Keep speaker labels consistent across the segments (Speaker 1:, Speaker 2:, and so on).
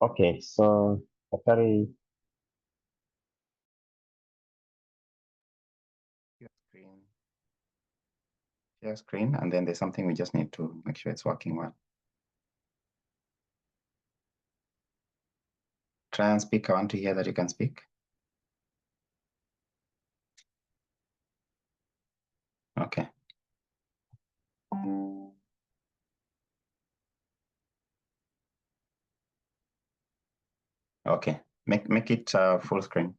Speaker 1: Okay, so Daktari,
Speaker 2: share screen, and then there's something we just need to make sure it's working well. Try and speak. I want to hear that you can speak. Okay. Okay, make it full screen.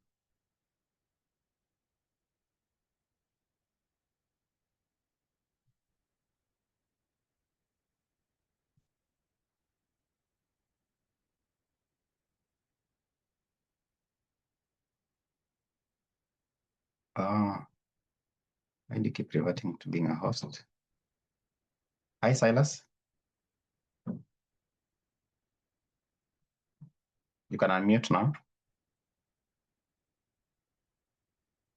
Speaker 2: Why do you keep reverting to being a host? Hi, Silas. You can unmute now.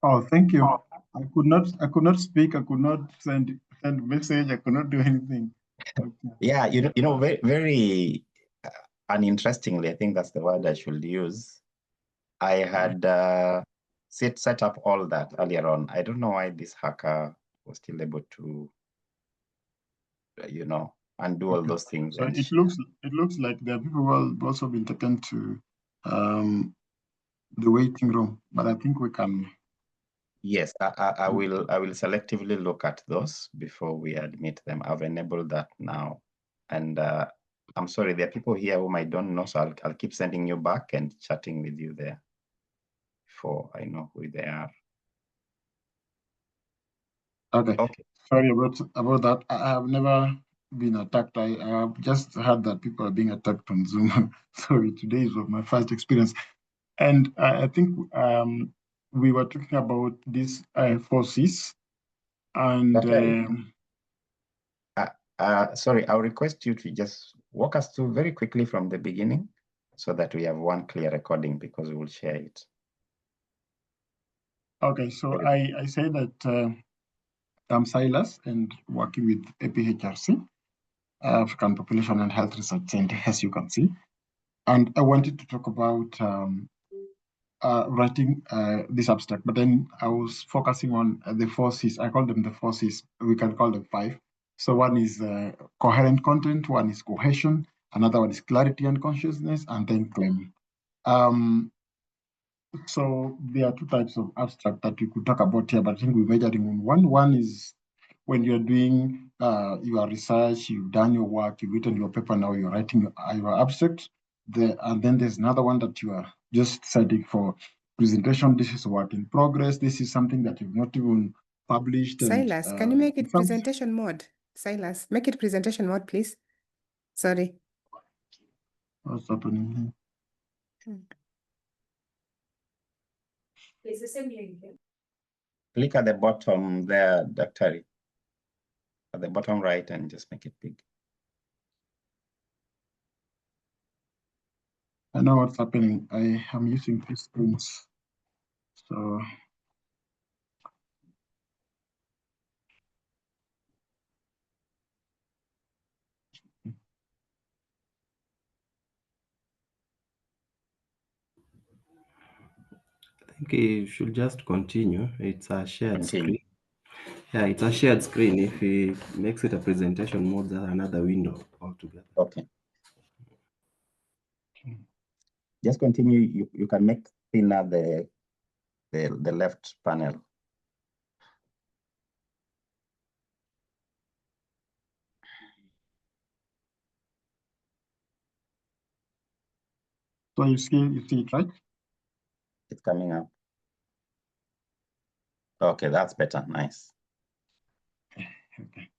Speaker 3: Oh, thank you. I could not speak. I could not send message. I could not do anything. Okay.
Speaker 2: Yeah, very uninterestingly, I think that's the word I should use. I had set up all that earlier on. I don't know why this hacker was still able to, undo all those things.
Speaker 3: So it looks like there are people who have also been taken to the waiting room, but I think we can.
Speaker 2: Yes, I will selectively look at those before we admit them. I've enabled that now, and I'm sorry, there are people here whom I don't know, so I'll keep sending you back and chatting with you there before I know who they are.
Speaker 3: Okay. Sorry about that. I have never been attacked. I have just heard that people are being attacked on Zoom. Sorry, today is my first experience, and I think we were talking about these forces, and
Speaker 2: sorry, I'll request you to just walk us through very quickly from the beginning, so that we have one clear recording, because we will share it.
Speaker 3: Okay, so I say that I'm Silas and working with APHRC, African Population and Health Research Center, as you can see. And I wanted to talk about writing this abstract, but then I was focusing on the four C's. I call them the four C's. We can call them five. So one is coherent content, one is cohesion, another one is clarity and consciousness, and then claim. So there are two types of abstract that we could talk about here, but I think we're majoring on one. One is when you're doing your research, you've done your work, you've written your paper, now you're writing your abstract. And then there's another one that you are just setting for presentation. This is a work in progress. This is something that you've not even published.
Speaker 4: Silas, can you make it presentation mode? Silas, make it presentation mode, please. Sorry.
Speaker 3: What's happening here?
Speaker 2: It's the same link. Click at the bottom there, Dr. At the bottom right, and just make it big.
Speaker 3: I know what's happening. I am using two screens. So
Speaker 5: I think you should just continue. It's a shared screen. Yeah, it's a shared screen. If he makes it a presentation mode, that's another window altogether.
Speaker 2: Okay. Just continue. You can make thinner the left panel.
Speaker 3: So you see it, right?
Speaker 2: It's coming up. Okay, that's better. Nice.
Speaker 3: Okay.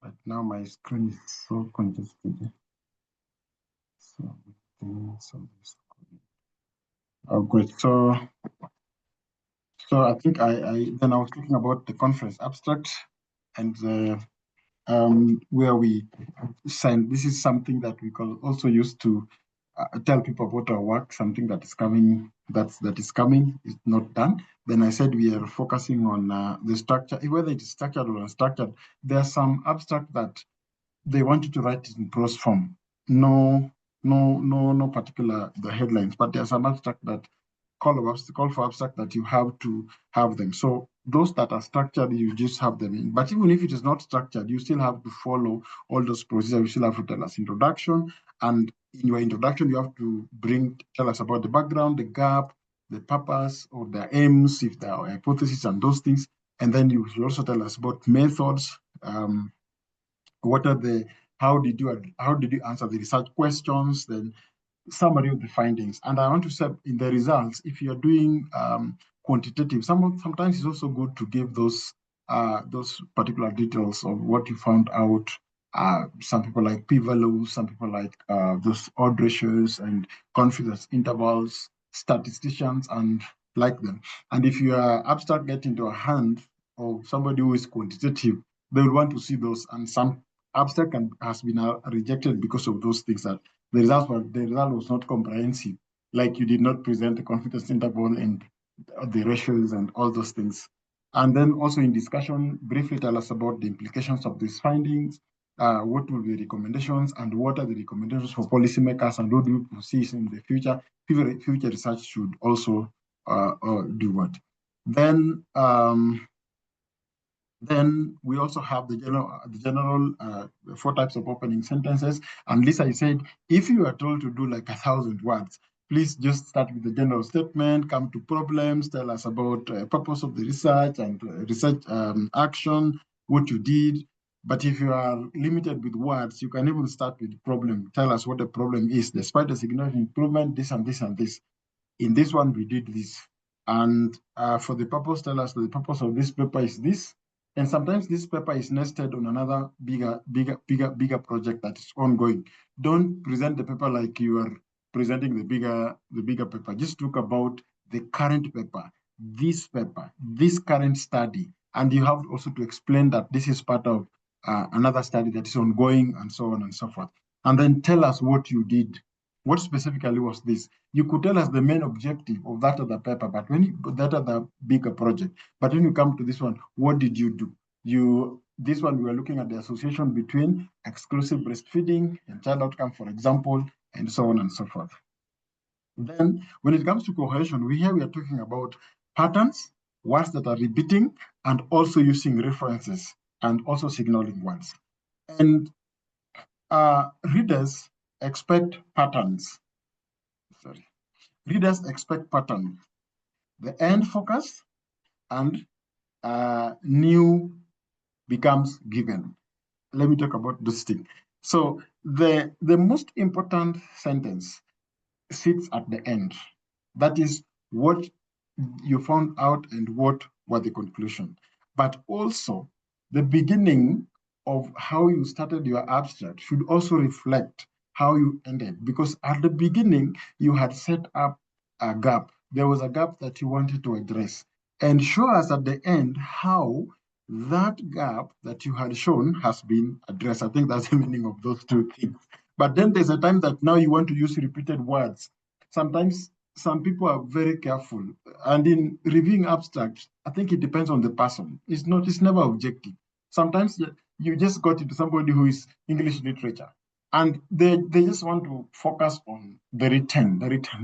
Speaker 3: But now my screen is so congested. So oh, great. So I think I was talking about the conference abstract and where we sign. This is something that we can also use to tell people about our work, something that is coming, that is coming, is not done. Then I said we are focusing on the structure, whether it is structured or unstructured. There are some abstract that they want you to write it in prose form. No no particular the headlines, but there's an abstract that call for abstract that you have to have them. So those that are structured, you just have them in. But even if it is not structured, you still have to follow all those procedures. You still have to tell us introduction, and in your introduction, you have to tell us about the background, the gap, the purpose, or the aims, if there are hypotheses and those things. And then you should also tell us about methods. How did you answer the research questions? Then summary of the findings. And I want to say in the results, if you're doing quantitative, sometimes it's also good to give those particular details of what you found out. Some people like p-values, some people like those odd ratios and confidence intervals, statisticians and like them. And if your abstract get into a hand of somebody who is quantitative, they will want to see those. And some abstract has been rejected because of those things, that the result was not comprehensive, like you did not present the confidence interval and the ratios and all those things. And then also in discussion, briefly tell us about the implications of these findings, what will be recommendations, and what are the recommendations for policymakers, and what do you see in the future. Future research should also do what. Then we also have the general 4 types of opening sentences. And Lisa, you said, if you are told to do like 1,000 words, please just start with the general statement, come to problems, tell us about purpose of the research and research action, what you did. But if you are limited with words, you can even start with problem. Tell us what the problem is. Despite the significant improvement, this and this and this. In this one, we did this. And for the purpose, tell us the purpose of this paper is this. And sometimes this paper is nested on another bigger project that is ongoing. Don't present the paper like you are presenting the bigger paper. Just talk about the current paper, this current study. And you have also to explain that this is part of another study that is ongoing, and so on and so forth. And then tell us what you did. What specifically was this? You could tell us the main objective of that other paper, but that other bigger project. But when you come to this one, what did you do? This one, we were looking at the association between exclusive breastfeeding and child outcome, for example, and so on and so forth. Then, when it comes to cohesion, we are talking about patterns, words that are repeating, and also using references, and also signaling words. And readers expect patterns. Readers expect patterns. The end focus and new becomes given. Let me talk about this thing. So the most important sentence sits at the end. That is what you found out and what were the conclusion. But also the beginning of how you started your abstract should also reflect how you ended, because at the beginning you had set up a gap. There was a gap that you wanted to address, and show us at the end how that gap that you had shown has been addressed. I think that's the meaning of those two things. But then there's a time that now you want to use repeated words. Sometimes some people are very careful, and in reviewing abstracts, I think it depends on the person. It's never objective. Sometimes you just got into somebody who is English literature, and they just want to focus on the written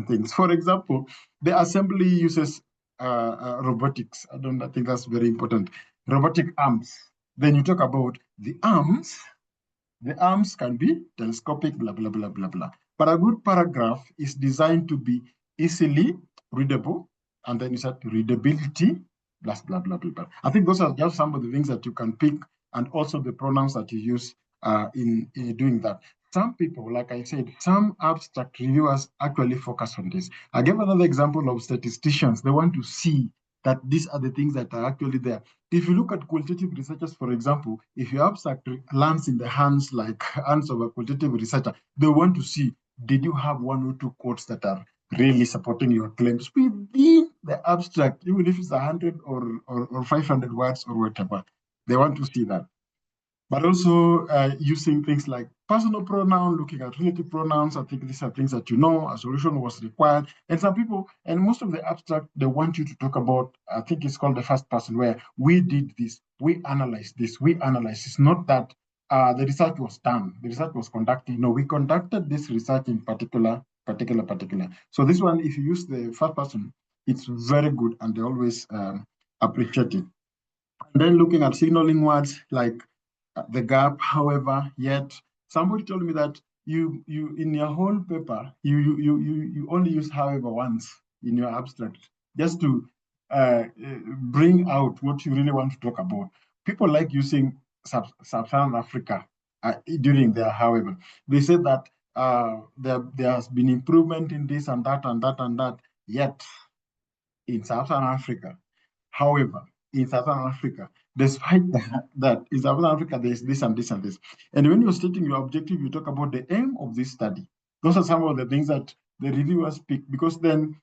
Speaker 3: things. For example, the assembly uses robotics. I think that's very important. Robotic arms. Then you talk about the arms. The arms can be telescopic, blah, blah, blah, blah, blah. But a good paragraph is designed to be easily readable, and then you said readability, blah, blah, blah, blah, blah. I think those are just some of the things that you can pick, and also the pronouns that you use in doing that. Some people, like I said, some abstract reviewers actually focus on this. I gave another example of statisticians. They want to see that these are the things that are actually there. If you look at qualitative researchers, for example, if your abstract lands in the hands of a qualitative researcher, they want to see, did you have 1 or 2 quotes that are really supporting your claims within the abstract, even if it's 100 or 500 words or whatever. They want to see that. But also using things like personal pronoun, looking at relative pronouns. I think these are things that a solution was required. And some people, and most of the abstract, they want you to talk about, I think it's called the first person, where we did this, we analyzed this, we analyzed. It's not that the research was done. The research was conducted. No, we conducted this research in particular. So this one, if you use the first person, it's very good, and they always appreciate it. And then looking at signaling words like the gap, however, yet. Somebody told me that you in your whole paper you only use however once in your abstract, just to bring out what you really want to talk about. People like using Sub-Saharan Africa during their however. They said that there has been improvement in this and that and that and that, yet in Sub-Saharan Africa. However, in Southern Africa, despite that in Southern Africa, there's this and this and this. And when you're stating your objective, you talk about the aim of this study. Those are some of the things that the reviewers pick, because then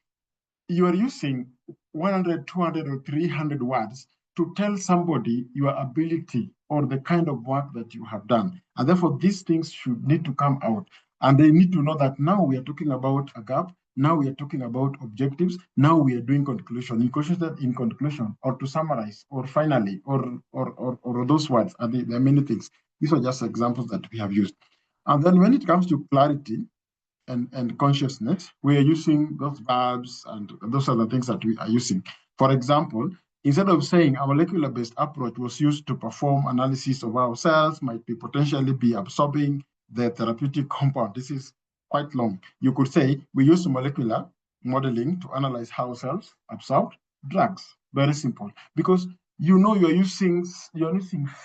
Speaker 3: you are using 100, 200, or 300 words to tell somebody your ability or the kind of work that you have done. And therefore, these things should need to come out. And they need to know that now we are talking about a gap. Now we are talking about objectives. Now we are doing conclusion. In conclusion, or to summarize, or finally, or those words. And there are many things. These are just examples that we have used. And then when it comes to clarity and consciousness, we are using those verbs, and those are the things that we are using. For example, instead of saying a molecular-based approach was used to perform analysis of our cells, might be potentially be absorbing the therapeutic compound. This is quite long. You could say we use molecular modeling to analyze how cells absorb drugs. Very simple, because you're using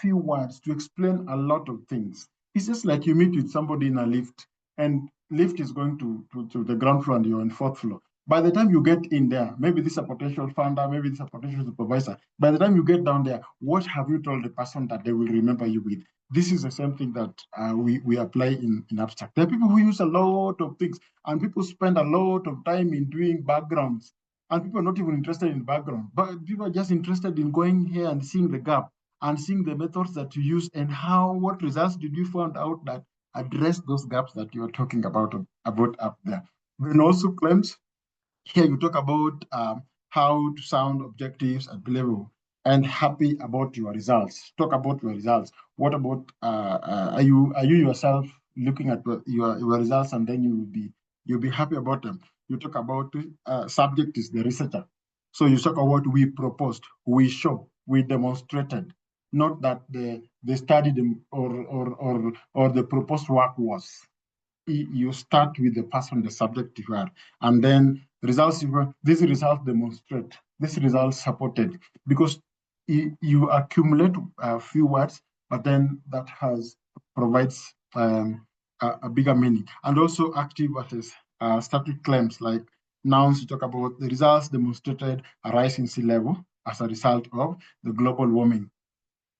Speaker 3: few words to explain a lot of things. It's just like you meet with somebody in a lift, and lift is going to the ground floor and you're on fourth floor. By the time you get in there, maybe this is a potential founder, maybe this is a potential supervisor. By the time you get down there, what have you told the person that they will remember you with? This is the same thing that we apply in abstract. There are people who use a lot of things, and people spend a lot of time in doing backgrounds, and people are not even interested in background, but people are just interested in going here and seeing the gap and seeing the methods that you use and what results did you find out that address those gaps that you're talking about up there. Then also claims, here you talk about how to sound objectives and believable and happy about your results. Talk about your results. What about, are you yourself looking at your results, and then you'll be happy about them. You talk about subject is the researcher. So you talk about we proposed, we show, we demonstrated, not that they studied or the proposed work was. You start with the person, the subject you are, and then results. These results demonstrate, these results supported, because you accumulate a few words, but then that provides a bigger meaning. And also active versus static claims, like nouns. You talk about the results demonstrated a rise in sea level as a result of the global warming.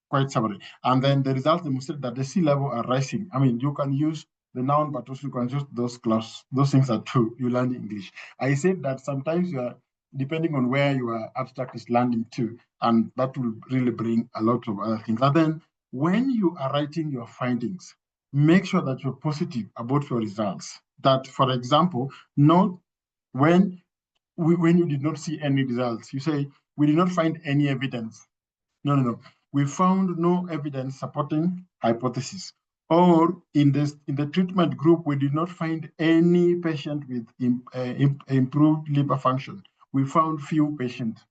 Speaker 3: Quite summary. And then the results demonstrate that the sea level are rising. I mean, you can use the noun, but also you can use those clauses. Those things are true. You learn English. I said that sometimes you are, depending on where your abstract is landing to, and that will really bring a lot of other things. And then when you are writing your findings, make sure that you're positive about your results. That, for example, not when you did not see any results, you say, we did not find any evidence. No. We found no evidence supporting hypothesis. Or in the treatment group, we did not find any patient with improved liver function. We found few patients.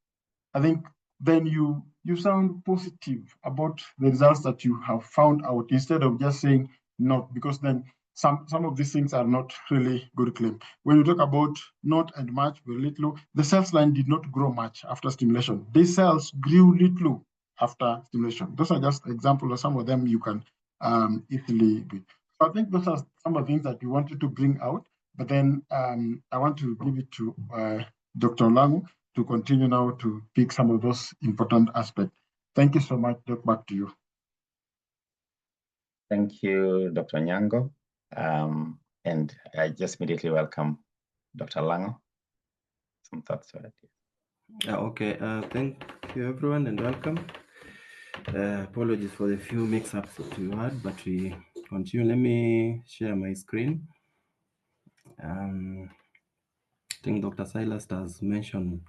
Speaker 3: I think then you sound positive about the results that you have found out, instead of just saying not, because then some of these things are not really good claim. When you talk about not and much, very little, the cells line did not grow much after stimulation. These cells grew little after stimulation. Those are just examples of some of them you can easily be. So I think those are some of the things that we wanted to bring out, but then I want to give it to Dr. Langu to continue now to pick some of those important aspects. Thank you so much. Back to you.
Speaker 2: Thank you, Dr. Nyango. And I just immediately welcome Dr. Lango. Some thoughts about it.
Speaker 5: Okay, thank you everyone and welcome. Apologies for the few mix-ups that we had, but we continue. Let me share my screen. I think Dr. Silas has mentioned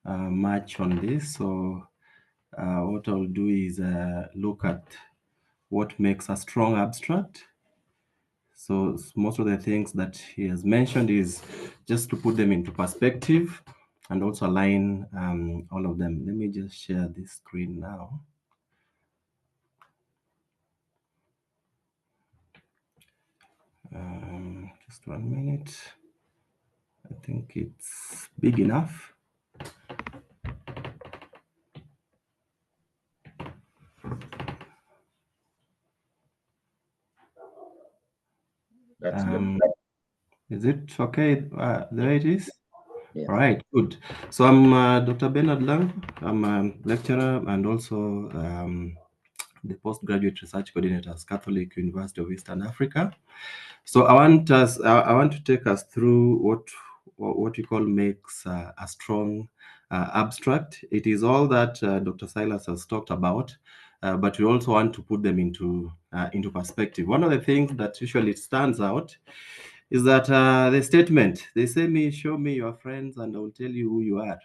Speaker 5: much on this, so what I'll do is look at what makes a strong abstract. So most of the things that he has mentioned is just to put them into perspective and also align all of them. Let me just share this screen now. Just 1 minute. I think it's big enough.
Speaker 2: That's good.
Speaker 5: Is it okay the way it is?
Speaker 2: Yeah.
Speaker 5: All right, good. So I'm Dr. Bernard Lang. I'm a lecturer and also the postgraduate research coordinator at Catholic University of Eastern Africa. So I want to take us through what we call makes a strong abstract. It is all that Dr. Silas has talked about, but we also want to put them into perspective. One of the things that usually stands out is that the statement, they say, show me your friends and I will tell you who you are.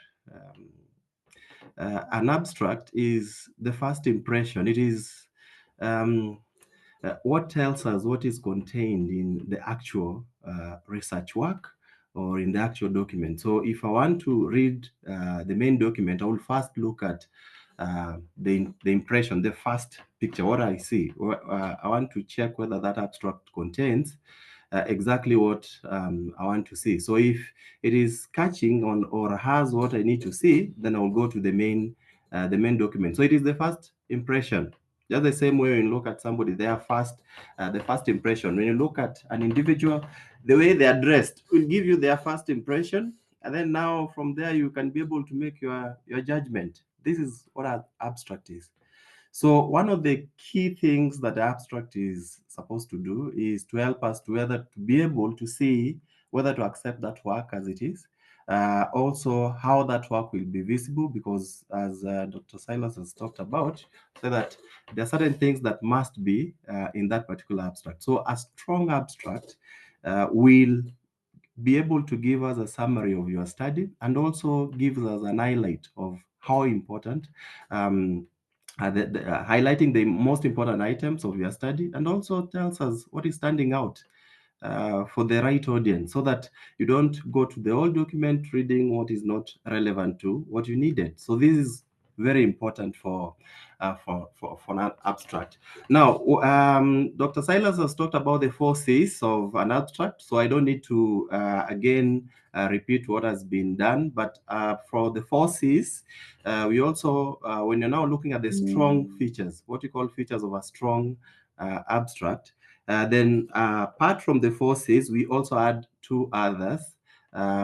Speaker 5: An abstract is the first impression. It is what tells us what is contained in the actual research work or in the actual document. So if I want to read the main document, I will first look at the impression, the first picture, what I see. I want to check whether that abstract contains exactly what I want to see. So if it is catching on or has what I need to see, then I'll go to the main document. So it is the first impression. Just the same way when you look at somebody, the first impression. When you look at an individual, the way they are dressed will give you their first impression. And then now from there, you can be able to make your judgment. This is what an abstract is. So one of the key things that the abstract is supposed to do is to help us to be able to see whether to accept that work as it is. Also, how that work will be visible, because as Dr. Silas has talked about, so that there are certain things that must be in that particular abstract. So a strong abstract will be able to give us a summary of your study and also gives us an highlight of how important highlighting the most important items of your study, and also tells us what is standing out for the right audience, so that you don't go to the whole document reading what is not relevant to what you needed. So this is very important for an abstract. Now, Dr. Silas has talked about the 4 C's of an abstract, so I don't need to again repeat what has been done. But for the 4 C's, we also, when you're now looking at the strong features, what you call features of a strong abstract, then apart from the 4 C's, we also add 2 others,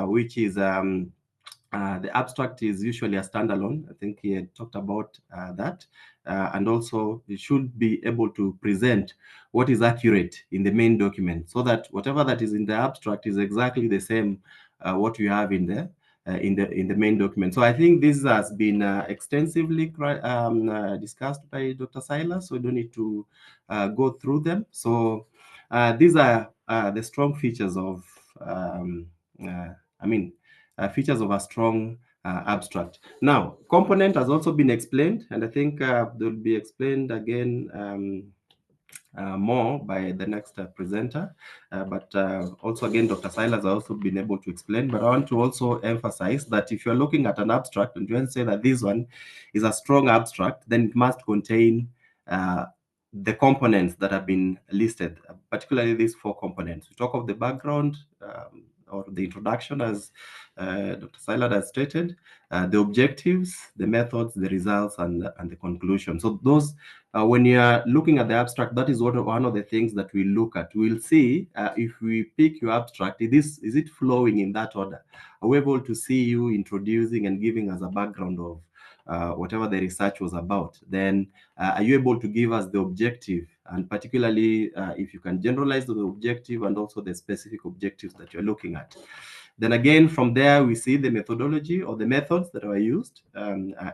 Speaker 5: which is the abstract is usually a standalone. I think he had talked about that. And also you should be able to present what is accurate in the main document, so that whatever that is in the abstract is exactly the same what you have in the main document. So I think this has been extensively discussed by Dr. Silas, so we don't need to go through them. So these are the strong features of features of a strong abstract. Now, component has also been explained, and I think they'll be explained again more by the next presenter. But also, again, Dr. Silas has also been able to explain. But I want to also emphasize that if you're looking at an abstract and you want to say that this one is a strong abstract, then it must contain the components that have been listed, particularly these 4 components. We talk of the background, or the introduction, as Dr. Silas has stated, the objectives, the methods, the results, and the conclusion. So those, when you are looking at the abstract, that is one of the things that we look at. We'll see if we pick your abstract, is it flowing in that order? Are we able to see you introducing and giving us a background of whatever the research was about? Then are you able to give us the objective, and particularly if you can generalize the objective and also the specific objectives that you're looking at? Then again, from there, we see the methodology or the methods that are used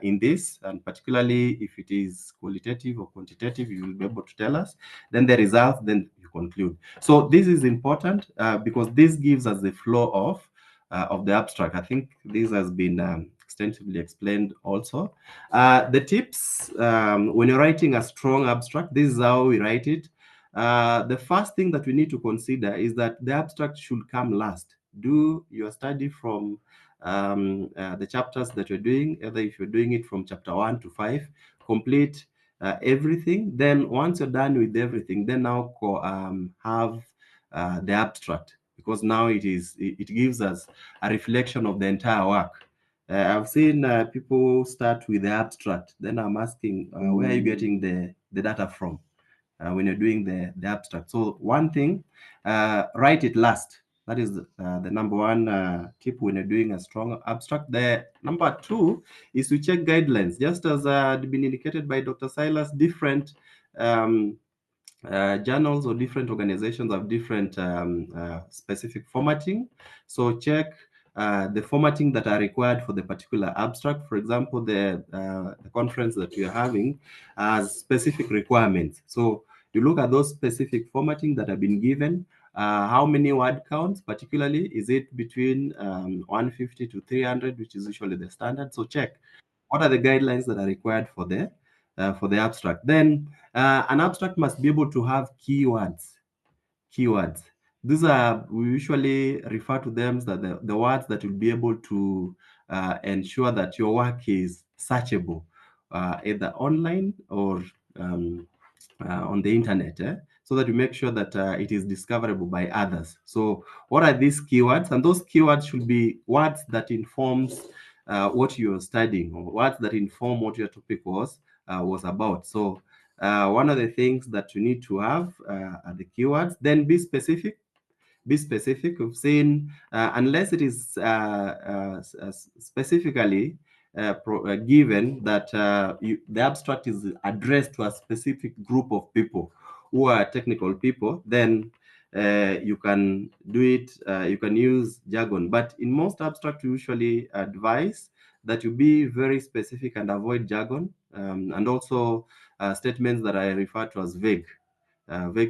Speaker 5: in this, and particularly if it is qualitative or quantitative, you will be able to tell us. Then the results, then you conclude. So this is important because this gives us the flow of the abstract. I think this has been extensively explained also. The tips, when you're writing a strong abstract, this is how we write it. The first thing that we need to consider is that the abstract should come last. Do your study from the chapters that you're doing, either if you're doing it from chapter 1 to 5, complete everything. Then once you're done with everything, then now have the abstract, because now it gives us a reflection of the entire work. I've seen people start with the abstract. Then I'm asking, where are you getting the data from when you're doing the abstract? So one thing, write it last. That is the number one tip when you're doing a strong abstract. The number two is to check guidelines. Just as been indicated by Dr. Silas, different journals or different organizations have different specific formatting. So check the formatting that are required for the particular abstract. For example, the conference that we are having has specific requirements. So you look at those specific formatting that have been given. How many word counts particularly? Is it between 150 to 300, which is usually the standard? So check what are the guidelines that are required for the abstract. Then an abstract must be able to have keywords. These are, we usually refer to them as the words that will be able to ensure that your work is searchable, either online or on the internet, so that you make sure that it is discoverable by others. So what are these keywords? And those keywords should be words that informs what you're studying, or words that inform what your topic was about. So one of the things that you need to have are the keywords. Then be specific. Be specific. We've seen, unless it is specifically given that the abstract is addressed to a specific group of people who are technical people, then you can do it, you can use jargon. But in most abstracts, we usually advise that you be very specific and avoid jargon, and also statements that I refer to as vague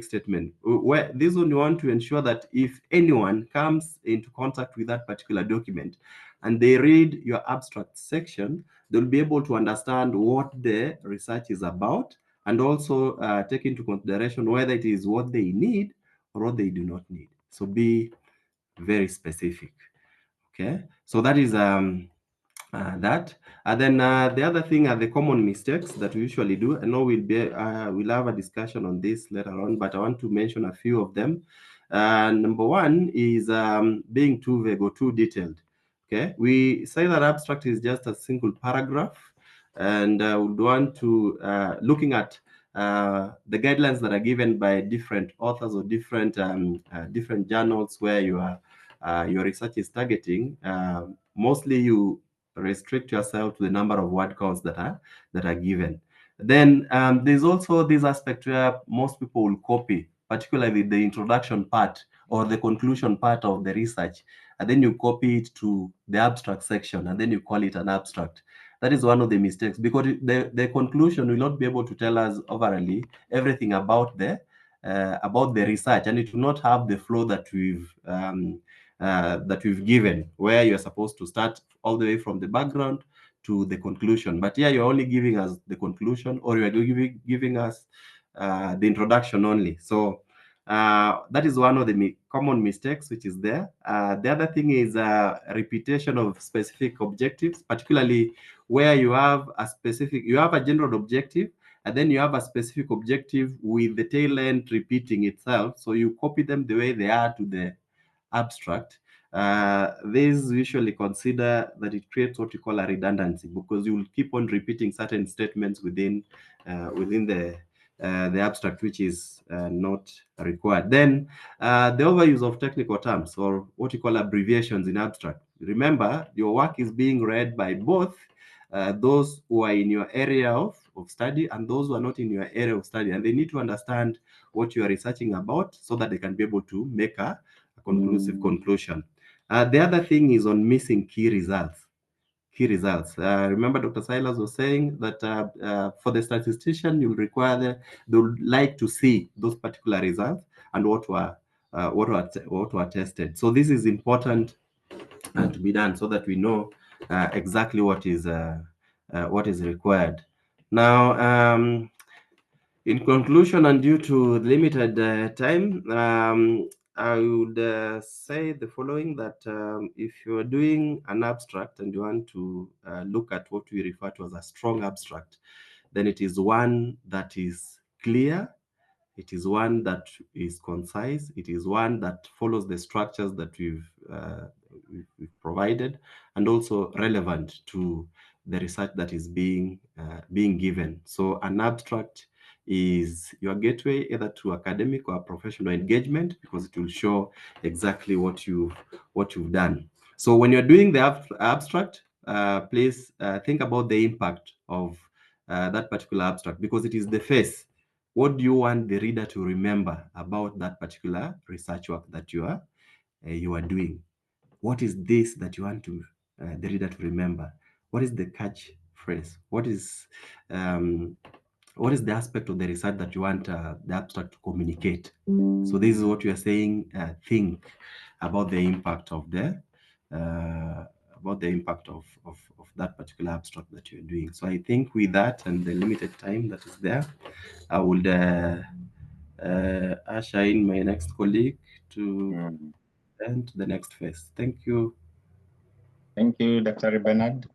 Speaker 5: statement. Where this one, you want to ensure that if anyone comes into contact with that particular document and they read your abstract section, they'll be able to understand what the research is about, and also take into consideration whether it is what they need or what they do not need. So be very specific. Okay, so that is that. And then the other thing are the common mistakes that we usually do. I know we'll have a discussion on this later on, but I want to mention a few of them. Number one is being too vague or too detailed. Okay, we say that abstract is just a single paragraph, and would want to looking at the guidelines that are given by different authors or different journals where your research is targeting. Mostly you restrict yourself to the number of word counts that are given. Then there's also this aspect where most people will copy, particularly the introduction part or the conclusion part of the research, and then you copy it to the abstract section, and then you call it an abstract. That is one of the mistakes, because the conclusion will not be able to tell us overall everything about the research, and it will not have the flow that we've given, where you're supposed to start all the way from the background to the conclusion. But yeah, you're only giving us the conclusion, or you're giving us the introduction only. So that is one of the common mistakes which is there. The other thing is repetition of specific objectives, particularly where you have a general objective, and then you have a specific objective with the tail end repeating itself. So you copy them the way they are to the abstract. These usually consider that it creates what you call a redundancy, because you will keep on repeating certain statements within the abstract, which is not required. Then the overuse of technical terms, or what you call abbreviations in abstract. Remember, your work is being read by both those who are in your area of study and those who are not in your area of study, and they need to understand what you are researching about so that they can be able to make a conclusive conclusion. The other thing is on missing key results. Remember, Dr. Silas was saying that for the statistician, you'll require they would like to see those particular results and what were tested. So this is important to be done so that we know exactly what is required. Now, in conclusion, and due to limited time, I would say the following, that if you're doing an abstract and you want to look at what we refer to as a strong abstract, then it is one that is clear, it is one that is concise, it is one that follows the structures that we've provided, and also relevant to the research that is being given. So an abstract is your gateway either to academic or professional engagement, because it will show exactly what you've done. So when you're doing the abstract, please think about the impact of that particular abstract, because it is the face. What do you want the reader to remember about that particular research work that you are doing? What is this that you want to the reader to remember? What is the catch phrase? What is the aspect of the research that you want the abstract to communicate? So this is what you are saying. Think about the impact of that particular abstract that you're doing. So I think with that and the limited time that is there, I would usher in my next colleague to enter the next phase. Thank you.
Speaker 2: Thank you, Dr. Bernard.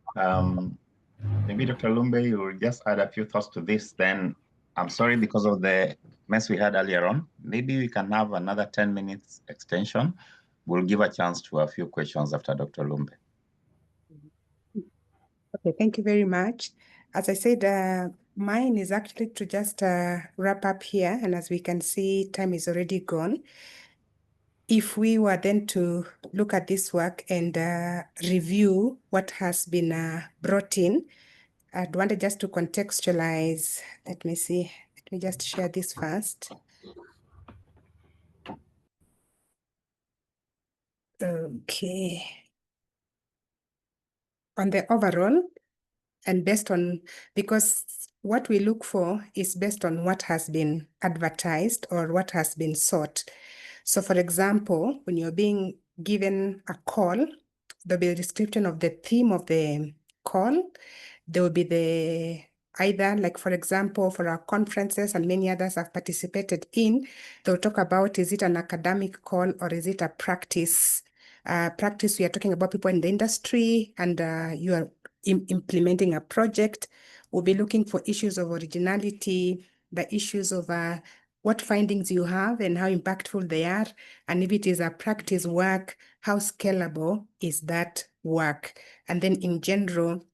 Speaker 2: Maybe Dr. Lumbe, you will just add a few thoughts to this. Then I'm sorry, because of the mess we had earlier on, maybe we can have another 10 minutes extension. We'll give a chance to a few questions after Dr. Lumbe.
Speaker 4: Okay, thank you very much. As I said, mine is actually to just wrap up here. And as we can see, time is already gone. If we were then to look at this work and review what has been brought in, I'd wanted just to contextualize. Let me see. Let me just share this first. Okay. On the overall, and based on, because what we look for is based on what has been advertised or what has been sought. So for example, when you're being given a call, there'll be a description of the theme of the call. There will be either, like for example, for our conferences and many others I've participated in, they'll talk about, is it an academic call or is it a practice? Practice, we are talking about people in the industry, and you are implementing a project. We'll be looking for issues of originality, the issues of what findings you have and how impactful they are. And if it is a practice work, how scalable is that work? And then in general,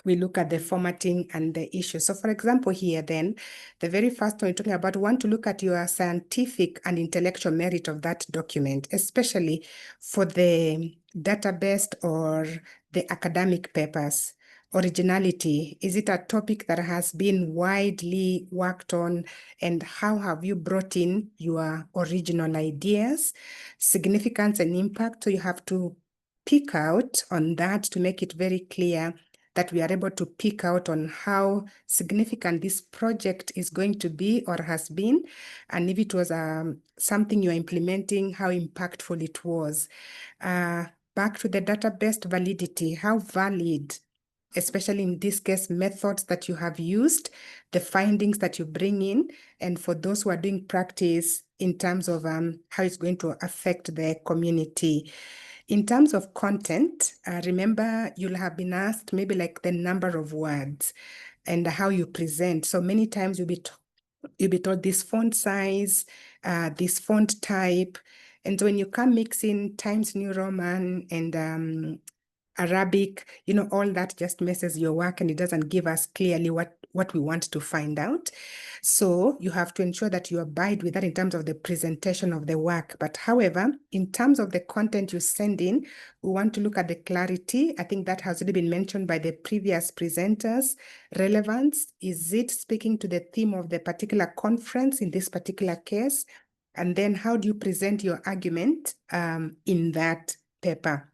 Speaker 4: we look at the formatting and the issues. So for example, here then, the very first one you're talking about, want to look at your scientific and intellectual merit of that document, especially for the database or the academic papers. Originality, is it a topic that has been widely worked on, and how have you brought in your original ideas? Significance and impact, so you have to pick out on that to make it very clear that we are able to pick out on how significant this project is going to be or has been, and if it was something you're implementing, how impactful it was. Back to the database validity, how valid, especially in this case, methods that you have used, the findings that you bring in, and for those who are doing practice in terms of how it's going to affect the community. In terms of content, remember, you'll have been asked maybe like the number of words and how you present. So many times you'll be told this font size, this font type. And when you come mixing Times New Roman and Arabic, all that just messes your work and it doesn't give us clearly what we want to find out. So you have to ensure that you abide with that in terms of the presentation of the work. But however, in terms of the content you send in, we want to look at the clarity. I think that has already been mentioned by the previous presenters. Relevance, is it speaking to the theme of the particular conference in this particular case? And then how do you present your argument in that paper?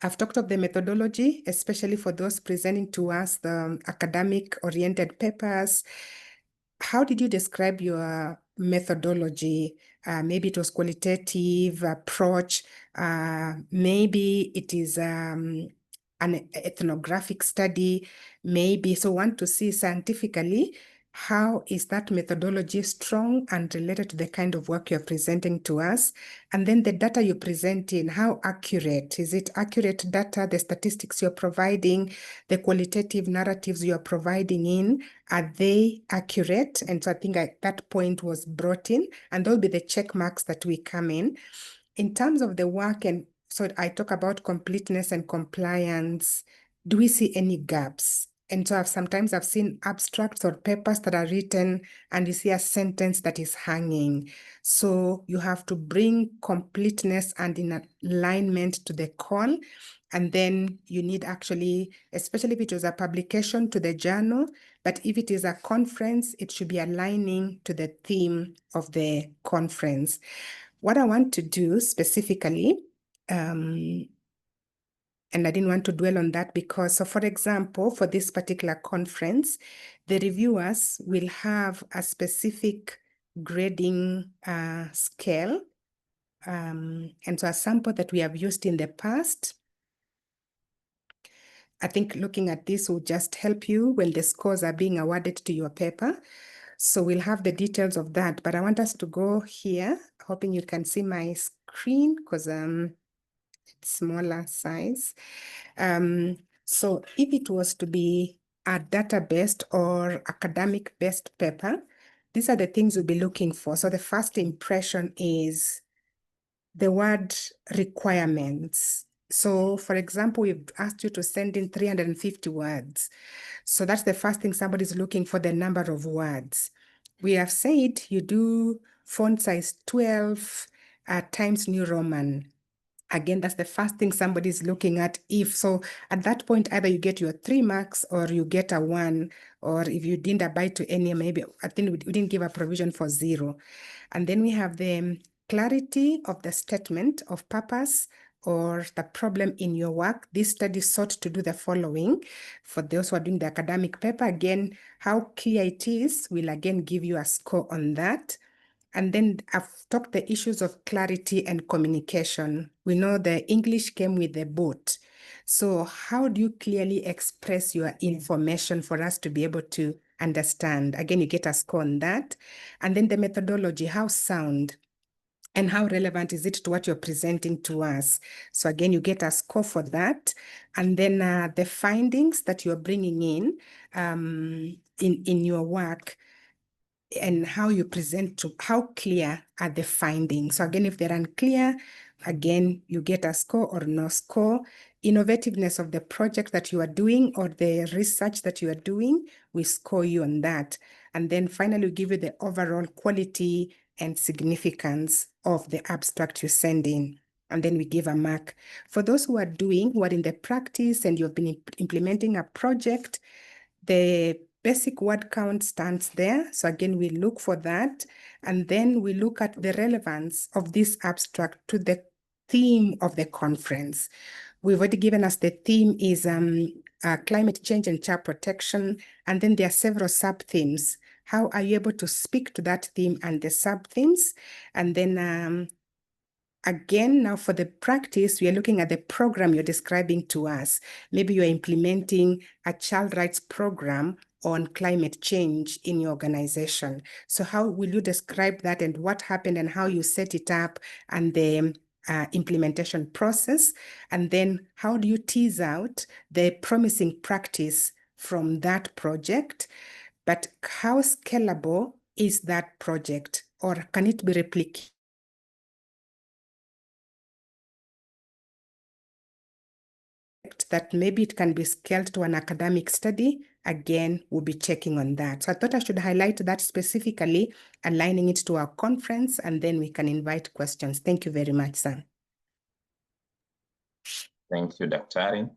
Speaker 4: I've talked of the methodology, especially for those presenting to us the academic-oriented papers. How did you describe your methodology? Maybe it was qualitative approach. Maybe it is an ethnographic study, maybe. So want to see scientifically, how is that methodology strong and related to the kind of work you're presenting to us? And then the data you present in, how accurate? Is it accurate data, the statistics you're providing, the qualitative narratives you're providing in, are they accurate? And so I think that point was brought in, and there'll be the check marks that we come in. In terms of the work, and so I talk about completeness and compliance, do we see any gaps? And so sometimes I've seen abstracts or papers that are written and you see a sentence that is hanging. So you have to bring completeness and in alignment to the call. And then you need actually, especially if it was a publication, to the journal, but if it is a conference, it should be aligning to the theme of the conference. What I want to do specifically, and I didn't want to dwell on that because, so for example, for this particular conference, the reviewers will have a specific grading scale. And so a sample that we have used in the past, I think looking at this will just help you when the scores are being awarded to your paper. So we'll have the details of that, but I want us to go here, hoping you can see my screen because it's smaller size. So if it was to be a data-based or academic-based paper, these are the things we'll be looking for. So the first impression is the word requirements. So for example, we've asked you to send in 350 words. So that's the first thing somebody's looking for, the number of words. We have said you do font size 12 Times New Roman. Again, that's the first thing somebody's looking at. If so, at that point, either you get your 3 marks or you get a 1, or if you didn't abide to any, maybe I think we didn't give a provision for 0. And then we have the clarity of the statement of purpose or the problem in your work. This study sought to do the following. For those who are doing the academic paper, again, how clear it is, we'll again give you a score on that. And then I've talked the issues of clarity and communication. We know the English came with the boat. So how do you clearly express your information for us to be able to understand? Again, you get a score on that. And then the methodology, how sound and how relevant is it to what you're presenting to us? So again, you get a score for that. And then the findings that you're bringing in your work, and how you present, to how clear are the findings. So again, if they're unclear, again, you get a score or no score. Innovativeness of the project that you are doing or the research that you are doing, we score you on that. And then finally, we give you the overall quality and significance of the abstract you send in. And then we give a mark. For those who are in the practice and you've been implementing a project, the basic word count stands there. So again, we look for that. And then we look at the relevance of this abstract to the theme of the conference. We've already given us the theme is climate change and child protection. And then there are several sub-themes. How are you able to speak to that theme and the sub-themes? And then again, now for the practice, we are looking at the program you're describing to us. Maybe you're implementing a child rights program on climate change in your organization. So how will you describe that and what happened and how you set it up and the implementation process? And then how do you tease out the promising practice from that project? But how scalable is that project, or can it be replicated? That maybe it can be scaled to an academic study. Again, we'll be checking on that. So I thought I should highlight that specifically, aligning it to our conference, and then we can invite questions. Thank you very much, Sam.
Speaker 2: Thank you, Daktari.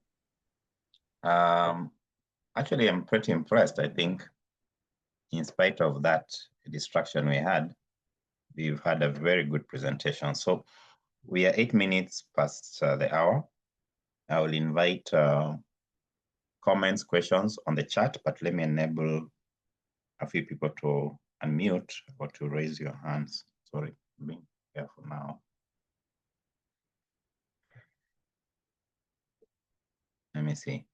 Speaker 2: Actually, I'm pretty impressed. I think in spite of that distraction we had, we've had a very good presentation. So we are 8 minutes past the hour. I will invite comments, questions on the chat, but let me enable a few people to unmute or to raise your hands. Sorry, being careful now. Let me me see.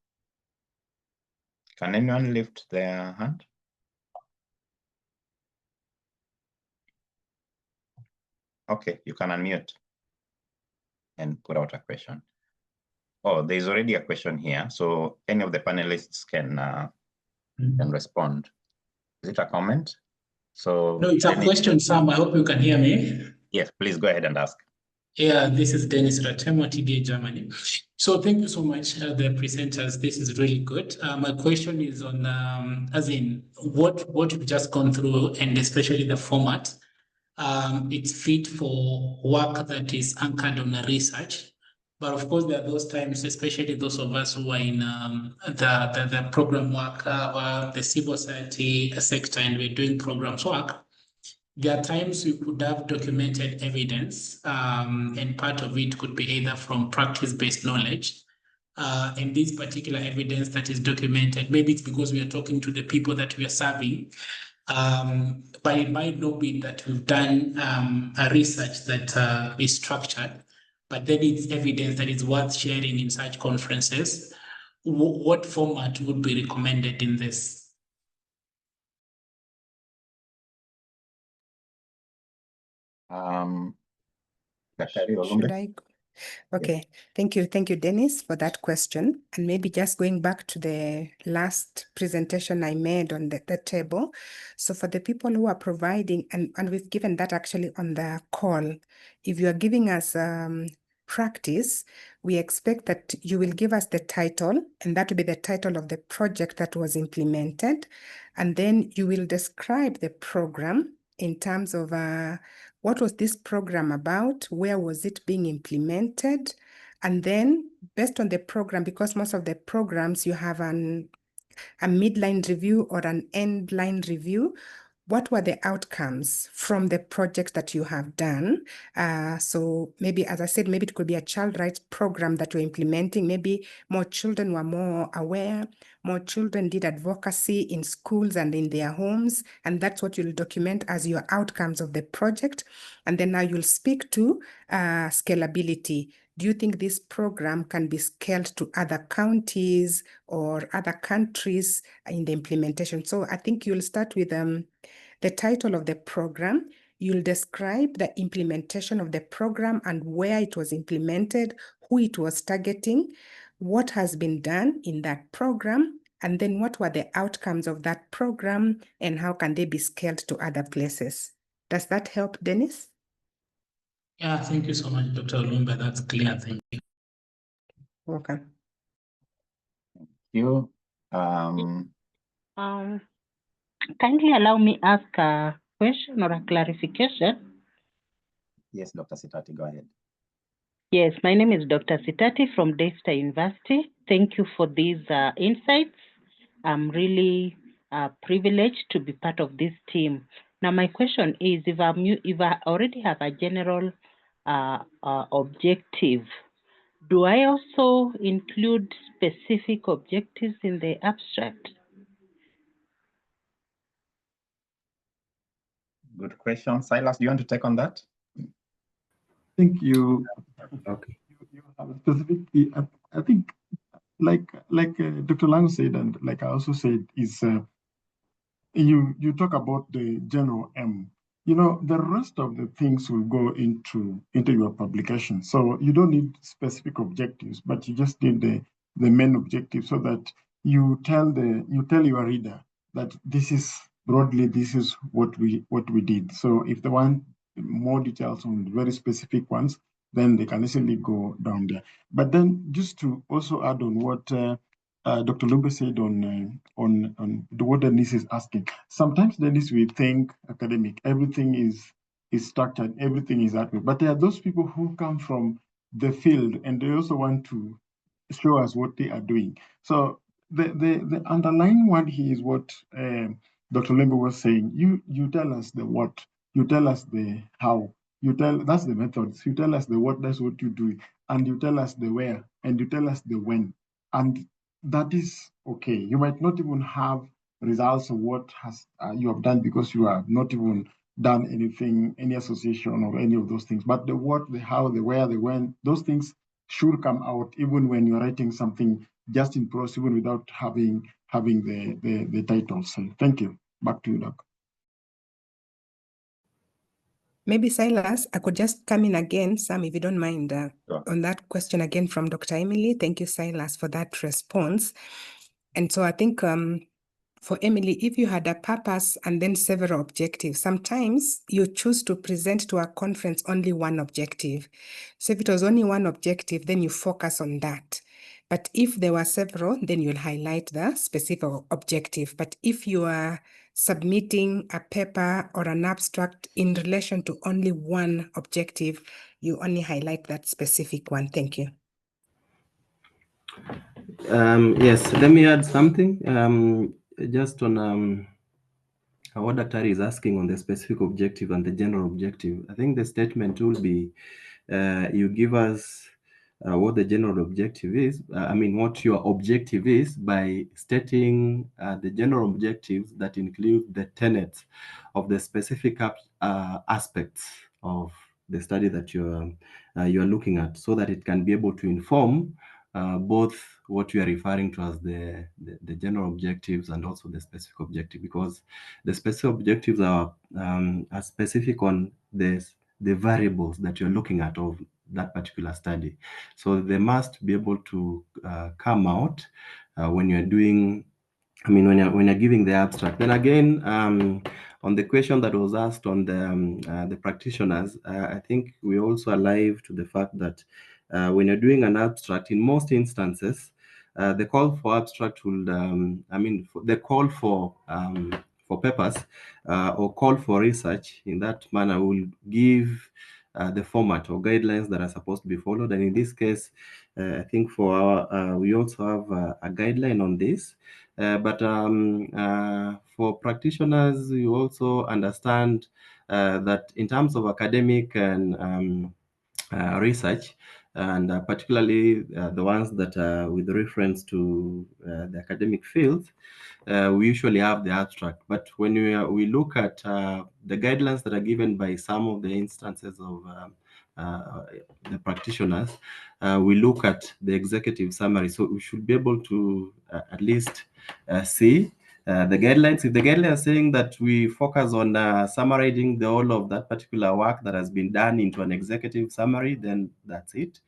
Speaker 2: Can anyone lift their hand? Okay, you can unmute and put out a question. Oh, there's already a question here, so any of the panelists can respond. Is it a comment? So
Speaker 6: no, it's a question, Sam. I hope you can hear me.
Speaker 2: Yes, please go ahead and ask.
Speaker 6: Yeah, this is Dennis Ratemo, TDA Germany. So thank you so much, the presenters. This is really good. My question is on, as in what we've just gone through, and especially the format. It's fit for work that is anchored on a research. But of course, there are those times, especially those of us who are in the program work or the civil society sector, and we're doing programs work. There are times we could have documented evidence, and part of it could be either from practice-based knowledge. And this particular evidence that is documented, maybe it's because we are talking to the people that we are serving, but it might not be that we've done a research that is structured, but then it's evidence that is worth sharing in such conferences. What format would be recommended in this?
Speaker 4: Should I? Okay, thank you, Dennis, for that question. And maybe just going back to the last presentation I made on the table. So for the people who are providing, and we've given that actually on the call, if you are giving us practice, we expect that you will give us the title, and that will be the title of the project that was implemented. And then you will describe the program in terms of what was this program about? Where was it being implemented? And then based on the program, because most of the programs you have a midline review or an end line review, what were the outcomes from the projects that you have done? So maybe, as I said, maybe it could be a child rights program that you're implementing. Maybe more children were more aware, more children did advocacy in schools and in their homes, and that's what you'll document as your outcomes of the project. And then now you'll speak to scalability. Do you think this program can be scaled to other counties or other countries in the implementation? So I think you'll start with the title of the program. You'll describe the implementation of the program and where it was implemented, who it was targeting, what has been done in that program, and then what were the outcomes of that program and how can they be scaled to other places. Does that help, Dennis?
Speaker 6: Yeah, thank you so much, Dr. Olumba. That's clear. Thank you.
Speaker 4: Welcome.
Speaker 2: Thank you.
Speaker 7: Kindly allow me ask a question or a clarification.
Speaker 2: Yes, Dr. Sitati, go ahead.
Speaker 7: Yes, my name is Dr. Sitati from Daystar University. Thank you for these insights. I'm really privileged to be part of this team. Now, my question is, if I already have a general objective, do I also include specific objectives in the abstract?
Speaker 2: Good question. Silas, do you want to take on that?
Speaker 3: I think you
Speaker 5: Okay.
Speaker 3: you have a specific. I think like Dr. Lang said, and like I also said, is you talk about the general M. You know, the rest of the things will go into your publication. So you don't need specific objectives, but you just need the main objective so that you tell your reader that this is broadly, this is what we did. So if they want more details on very specific ones, then they can easily go down there. But then just to also add on what Dr. Lumbe said on what Dennis is asking. Sometimes, Dennis, we think academic, everything is structured, everything is that way. But there are those people who come from the field and they also want to show us what they are doing. So the underlying one here is what Dr. Lembe was saying. You tell us the what, you tell us the how, that's the methods. You tell us the what, that's what you do, and you tell us the where, and you tell us the when, and that is okay. You might not even have results of what you have done because you have not even done anything, any association or any of those things. But the what, the how, the where, the when, those things should come out even when you're writing something just in prose, even without having the titles. So thank you. Back to you, Doc.
Speaker 4: Maybe Silas, I could just come in again, Sam, if you don't mind,
Speaker 2: Sure.
Speaker 4: on that question again from Dr. Emily. Thank you, Silas, for that response. And so I think for Emily, if you had a purpose and then several objectives, sometimes you choose to present to a conference only one objective. So if it was only one objective, then you focus on that. But if there were several, then you'll highlight the specific objective. But if you are submitting a paper or an abstract in relation to only one objective, you only highlight that specific one. Thank you.
Speaker 5: Yes, let me add something. Just on what Dr. is asking on the specific objective and the general objective. I think the statement will be, you give us what the general objective is, what your objective is by stating the general objectives that include the tenets of the specific aspects of the study that you're looking at, so that it can be able to inform both what you are referring to as the general objectives and also the specific objective, because the specific objectives are specific on the variables that you're looking at of that particular study. So they must be able to come out when you're doing, when you're giving the abstract. Then again, on the question that was asked on the practitioners, I think we're also alive to the fact that when you're doing an abstract, in most instances, the call for abstract will, the call for papers or call for research in that manner will give the format or guidelines that are supposed to be followed. And in this case, I think for our, we also have a guideline on this. But for practitioners, you also understand that in terms of academic and research, and particularly the ones that are with reference to the academic field, we usually have the abstract. But when we look at the guidelines that are given by some of the instances of the practitioners, we look at the executive summary. So we should be able to at least see the guidelines. If the guidelines are saying that we focus on summarizing the whole of that particular work that has been done into an executive summary, then that's it.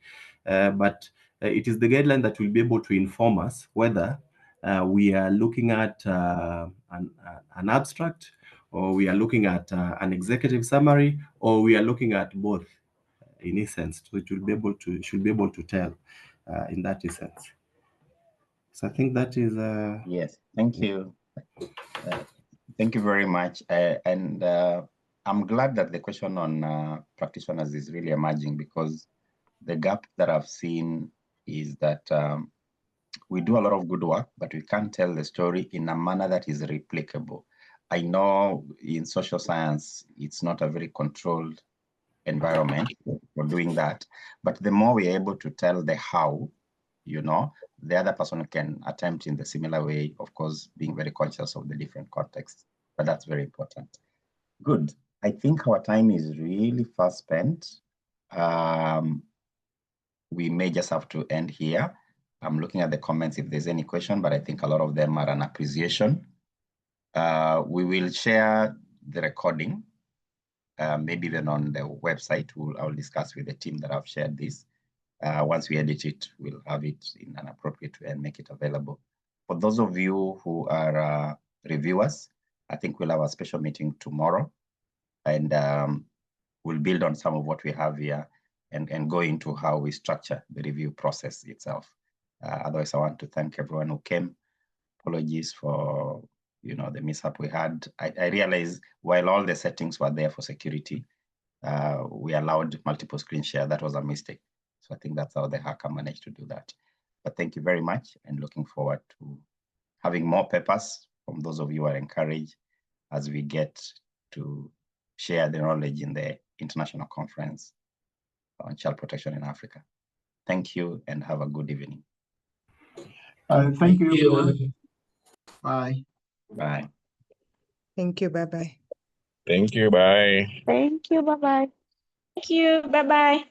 Speaker 5: But it is the guideline that will be able to inform us whether we are looking at an abstract, or we are looking at an executive summary, or we are looking at both in essence. So it will be able to, should be able to tell in that essence. So I think that is
Speaker 2: yes, thank you. Thank you very much. And I'm glad that the question on practitioners is really emerging, because the gap that I've seen is that we do a lot of good work, but we can't tell the story in a manner that is replicable. I know in social science, it's not a very controlled environment for doing that, but the more we're able to tell the how, the other person can attempt in the similar way, of course, being very conscious of the different contexts, but that's very important. Good. I think our time is really fast spent. We may just have to end here. I'm looking at the comments if there's any question, but I think a lot of them are an appreciation. We will share the recording, maybe even on the website. I'll discuss with the team that I've shared this. Once we edit it, we'll have it in an appropriate way and make it available. For those of you who are reviewers, I think we'll have a special meeting tomorrow, and we'll build on some of what we have here and go into how we structure the review process itself. Otherwise, I want to thank everyone who came. Apologies for the mishap we had. I realize while all the settings were there for security, we allowed multiple screen share. That was a mistake. So I think that's how the hacker managed to do that. But thank you very much, and looking forward to having more papers from those of you who are encouraged as we get to share the knowledge in the International Conference on Child Protection in Africa. Thank you, and have a good evening.
Speaker 3: Thank you, everyone. Bye.
Speaker 2: Bye.
Speaker 4: Thank you. Bye-bye.
Speaker 8: Thank you. Bye.
Speaker 9: Thank you. Bye-bye. Thank you. Bye-bye.